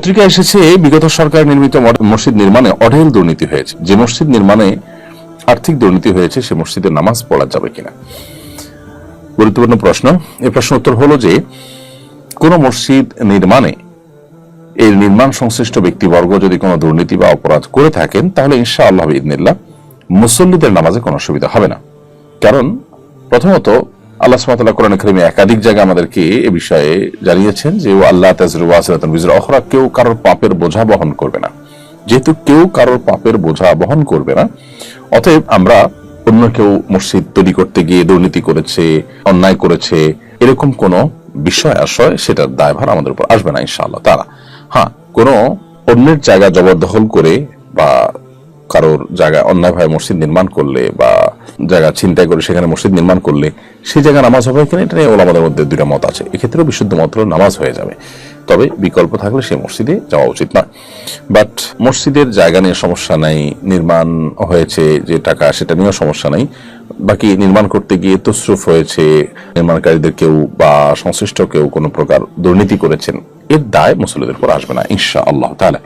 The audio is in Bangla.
পত্রিকায় এসেছে বিগত সরকার নির্মিত মসজিদ নির্মাণে অঢেল দুর্নীতি হয়েছে। যে মসজিদ নির্মাণে আর্থিক দুর্নীতি হয়েছে সে মসজিদে নামাজ পড়া যাবে কিনা, গুরুত্বপূর্ণ প্রশ্ন। এই প্রশ্ন উত্তর হলো যে কোন মসজিদ নির্মাণে এর নির্মাণ সংশ্লিষ্ট ব্যক্তিবর্গ যদি কোনো দুর্নীতি বা অপরাধ করে থাকেন তাহলে ইনশাআল্লাহ বিইذনিল্লাহ মুসল্লিদের নামাজে কোনো অসুবিধা হবে না। কারণ প্রথমত আল্লাহ সুবহানাহু ওয়া তাআলা কোরআন কারীমে একাধিক জায়গায় আমাদেরকে এই বিষয়ে জানিয়েছেন যে আল্লাহ তাযরু ওয়াসিরাতুন বিজরা উখরা, কেউ কারোর পাপের বোঝা বহন করবে না। যেহেতু কেউ কারোর পাপের বোঝা বহন করবে না, অতএব আমরা অন্য কেউ মসজিদ তৈরি করতে গিয়ে দুর্নীতি করেছে, অন্যায় করেছে, এরকম কোন বিষয় আশয় সেটার দায়ভার আমাদের উপর আসবে না ইনশাআল্লাহ তাআলা। হ্যাঁ, কোন অন্যের জায়গা জবরদখল করে বা কারোর জায়গায় অন্যায়ভাবে মসজিদ নির্মাণ করলে বা জায়গা ছিনতাই করে সেখানে মসজিদ নির্মাণ করলে সেই জায়গা নামাজ হবে কিনা এটা নিয়ে ওলামাদের মধ্যে দুইটা মত আছে। এক্ষেত্রেও বিশুদ্ধ মত হলো নামাজ হয়ে যাবে, তবে বিকল্প থাকলে সেই মসজিদে যাওয়া উচিত নয়। বাট মসজিদের জায়গা নিয়ে সমস্যা নাই, নির্মাণ হয়েছে যে টাকা সেটা নিয়েও সমস্যা নাই, বাকি নির্মাণ করতে গিয়ে তসরুফ হয়েছে, নির্মাণকারীদের কেউ বা সংশ্লিষ্ট কেউ কোনো প্রকার দুর্নীতি করেছেন, এর দায় মুসল্লিদের উপর আসবে না ইনশাআল্লাহ তাআলা।